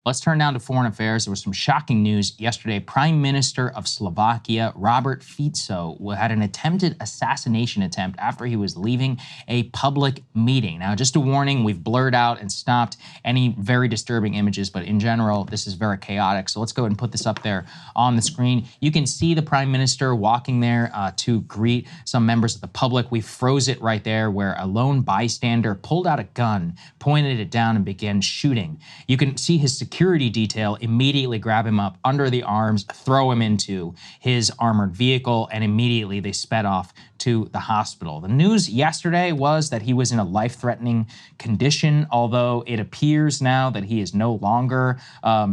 Let's turn down to foreign affairs. There was some shocking news yesterday. Prime Minister of Slovakia, Robert Fico, had an attempted assassination attempt after he was leaving a public meeting. Now, just a warning, we've blurred out and stopped any very disturbing images, but in general, this is very chaotic. So let's go ahead and put this up there on the screen. You can see the Prime Minister walking there to greet some members of the public. We froze it right there where a lone bystander pulled out a gun, pointed it down, and began shooting. You can see his security detail immediately grab him up under the arms, throw him into his armored vehicle, and immediately they sped off to the hospital. The news yesterday was that he was in a life-threatening condition, although it appears now that he is no longer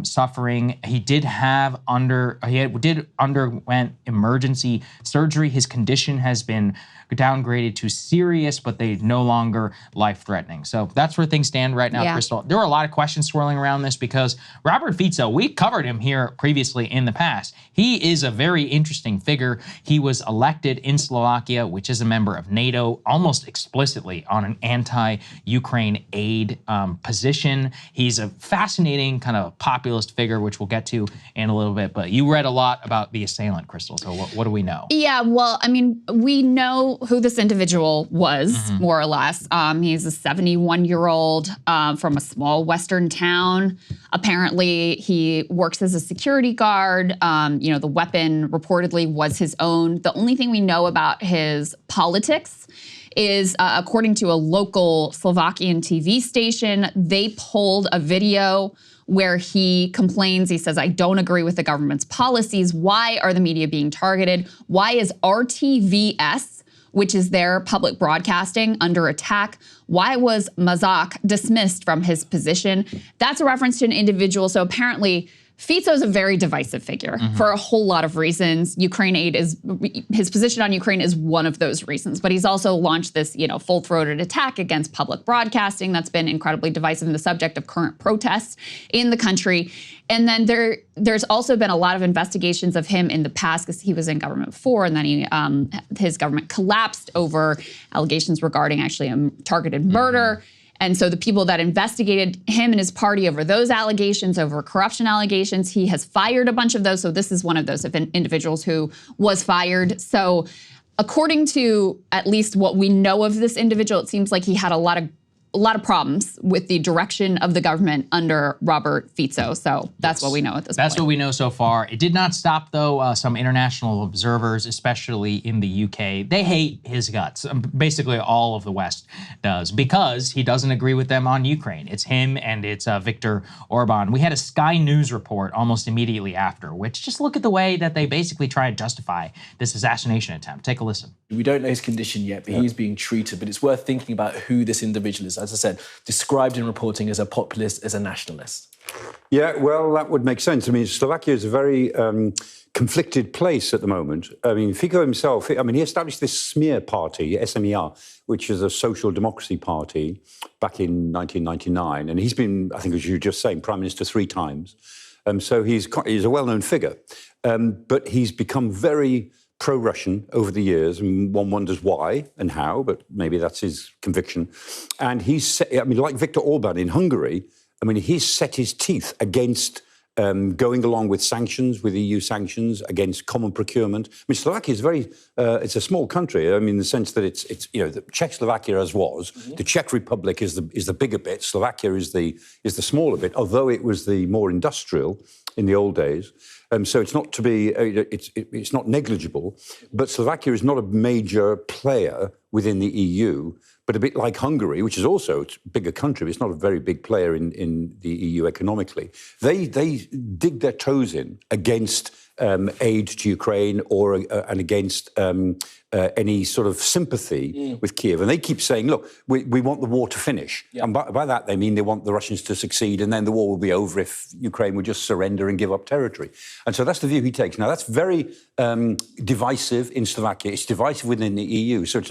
suffering. He did underwent emergency surgery. His condition has been downgraded to serious, but they no longer life-threatening. So that's where things stand right now, Krystal. There were a lot of questions swirling around this because Robert Fico, we covered him here previously in the past. He is a very interesting figure. He was elected in Slovakia, which is a member of NATO, almost explicitly on an anti-Ukraine aid position. He's a fascinating kind of populist figure, which we'll get to in a little bit. But you read a lot about the assailant, Krystal. So what do we know? Yeah, well, I mean, we know who this individual was, more or less. He's a 71-year-old from a small Western town. Apparently, he works as a security guard. You know, the weapon reportedly was his own. The only thing we know about his politics is, according to a local Slovakian TV station, they pulled a video where he complains. He says, I don't agree with the government's policies. Why are the media being targeted? Why is RTVS, which is their public broadcasting, under attack? Why was Mazak dismissed from his position? That's a reference to an individual. So apparently, Fico is a very divisive figure for a whole lot of reasons. Ukraine aid his position on Ukraine is one of those reasons. But he's also launched this, full-throated attack against public broadcasting that's been incredibly divisive and the subject of current protests in the country. And then there's also been a lot of investigations of him in the past because he was in government before, and then his government collapsed over allegations regarding actually a targeted murder. And so the people that investigated him and his party over those allegations, over corruption allegations, he has fired a bunch of those. So this is one of those individuals who was fired. So according to at least what we know of this individual, it seems like he had a lot of problems with the direction of the government under Robert Fico. So that's what we know at this point. That's what we know so far. It did not stop, though, some international observers, especially in the UK. They hate his guts. Basically, all of the West does, because he doesn't agree with them on Ukraine. It's him and it's Viktor Orban. We had a Sky News report almost immediately after, which just look at the way that they basically try to justify this assassination attempt. Take a listen. We don't know his condition yet, but he's being treated. But it's worth thinking about who this individual is. As I said, described in reporting as a populist, as a nationalist. Yeah, well, that would make sense. I mean, Slovakia is a very conflicted place at the moment. I mean, Fico himself, he established this smear party, SMER, which is a social democracy party back in 1999. And he's been, I think, as you were just saying, Prime Minister 3 times. So he's a well-known figure. But he's become very pro-Russian over the years, and one wonders why and how, but maybe that's his conviction. And like Viktor Orban in Hungary, he's set his teeth against going along with sanctions, with EU sanctions, against common procurement. Slovakia is it's a small country. In the sense that it's the Czechoslovakia as was. The Czech Republic is the bigger bit. Slovakia is the smaller bit, although it was the more industrial in the old days. So it's not to be, it's not negligible, but Slovakia is not a major player within the EU, but a bit like Hungary, which is also a bigger country, but it's not a very big player in the EU economically. They dig their toes in against aid to Ukraine and against any sort of sympathy with Kiev. And they keep saying, look, we want the war to finish. Yeah. And by that, they mean they want the Russians to succeed, and then the war will be over if Ukraine would just surrender and give up territory. And so that's the view he takes. Now, that's very divisive in Slovakia. It's divisive within the EU. So it's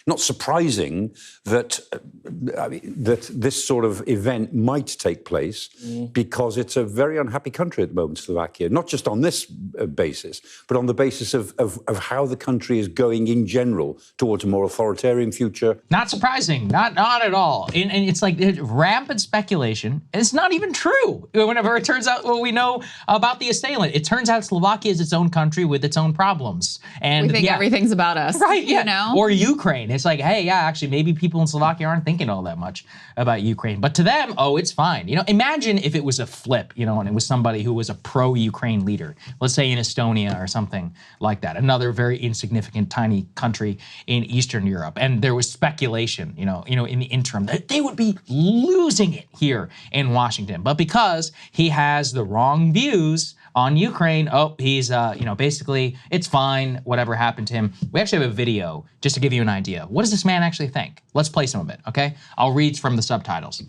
not surprising that that this sort of event might take place because it's a very unhappy country at the moment, Slovakia. Not just on this basis, but on the basis of how the country is going in general towards a more authoritarian future. Not surprising, not at all. And it's like rampant speculation, and it's not even true. Whenever it turns out what we know about the assailant, it turns out Slovakia is its own country with its own problems. And we think everything's about us, right? Yeah, you know? Or Ukraine. It's like, hey, yeah, actually, maybe people in Slovakia aren't thinking all that much about Ukraine, but to them, oh, it's fine. You know, imagine if it was a flip, you know, and it was somebody who was a pro-Ukraine leader, let's say in Estonia or something like that, another very insignificant, tiny country in Eastern Europe, and there was speculation, you know, in the interim that they would be losing it here in Washington, but because he has the wrong views on Ukraine, oh, he's, basically, it's fine, whatever happened to him. We actually have a video just to give you an idea. What does this man actually think? Let's play some of it, okay? I'll read from the subtitles.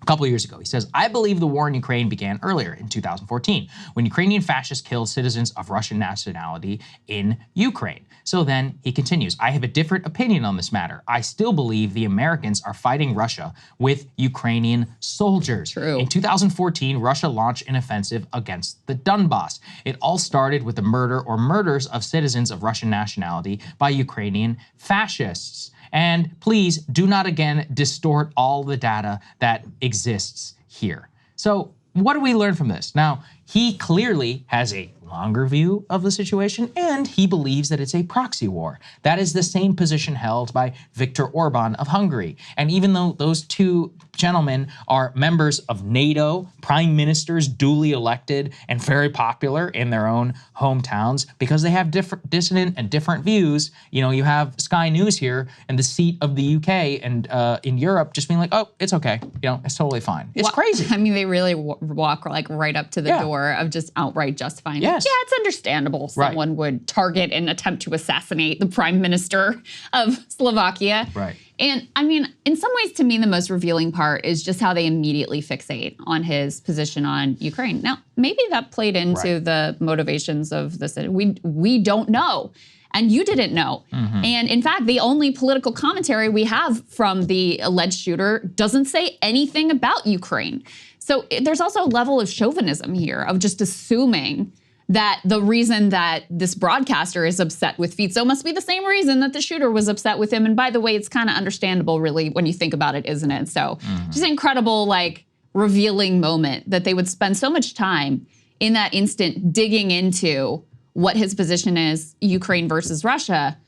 A couple of years ago, he says, I believe the war in Ukraine began earlier in 2014 when Ukrainian fascists killed citizens of Russian nationality in Ukraine. So then he continues, I have a different opinion on this matter. I still believe the Americans are fighting Russia with Ukrainian soldiers. True. In 2014, Russia launched an offensive against the Donbass. It all started with the murder or murders of citizens of Russian nationality by Ukrainian fascists. And please do not again distort all the data that exists here. So what do we learn from this? Now, he clearly has a longer view of the situation, and he believes that it's a proxy war. That is the same position held by Viktor Orban of Hungary. And even though those two gentlemen are members of NATO, prime ministers duly elected and very popular in their own hometowns, because they have different dissonant and different views, you know, you have Sky News here and the seat of the UK and in Europe just being like, oh, it's okay, you know, it's totally fine. It's crazy. I mean, they really walk like right up to the door of just outright justifying it. Yes. Yeah, it's understandable someone would target and attempt to assassinate the Prime Minister of Slovakia. Right. And I mean, in some ways, to me, the most revealing part is just how they immediately fixate on his position on Ukraine. Now, maybe that played into the motivations of this. We don't know. And you didn't know. Mm-hmm. And in fact, the only political commentary we have from the alleged shooter doesn't say anything about Ukraine. So there's also a level of chauvinism here of just assuming that the reason that this broadcaster is upset with Fico must be the same reason that the shooter was upset with him. And by the way, it's kind of understandable, really, when you think about it, isn't it? So just an incredible, like, revealing moment that they would spend so much time in that instant digging into what his position is, Ukraine versus Russia,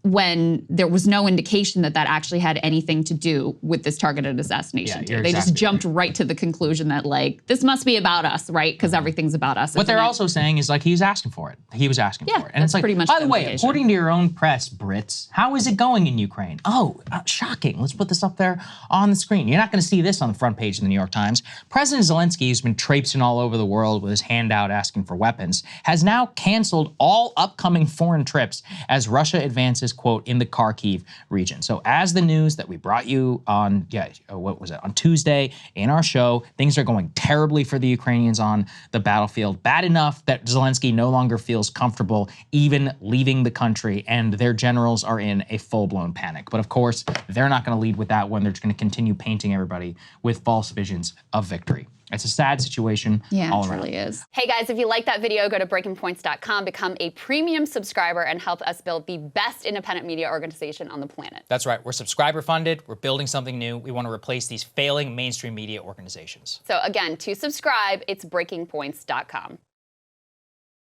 when there was no indication that that actually had anything to do with this targeted assassination. Yeah, they just jumped right to the conclusion that, like, this must be about us, right? Because everything's about us. What they're also saying is, like, he's asking for it. He was asking for it. And it's like, pretty much by the way, implication. according to your own press, Brits, how is it going in Ukraine? Oh, shocking. Let's put this up there on the screen. You're not going to see this on the front page of the New York Times. President Zelensky, who's been traipsing all over the world with his hand out asking for weapons, has now canceled all upcoming foreign trips as Russia advances, quote, in the Kharkiv region. So as the news that we brought you on, on Tuesday in our show, things are going terribly for the Ukrainians on the battlefield. Bad enough that Zelensky no longer feels comfortable even leaving the country, and their generals are in a full-blown panic. But of course, they're not going to lead with that one. They're just going to continue painting everybody with false visions of victory. It's a sad situation all around. It really is. Hey guys, if you like that video, go to breakingpoints.com, become a premium subscriber, and help us build the best independent media organization on the planet. That's right. We're subscriber funded. We're building something new. We want to replace these failing mainstream media organizations. So again, to subscribe, it's breakingpoints.com.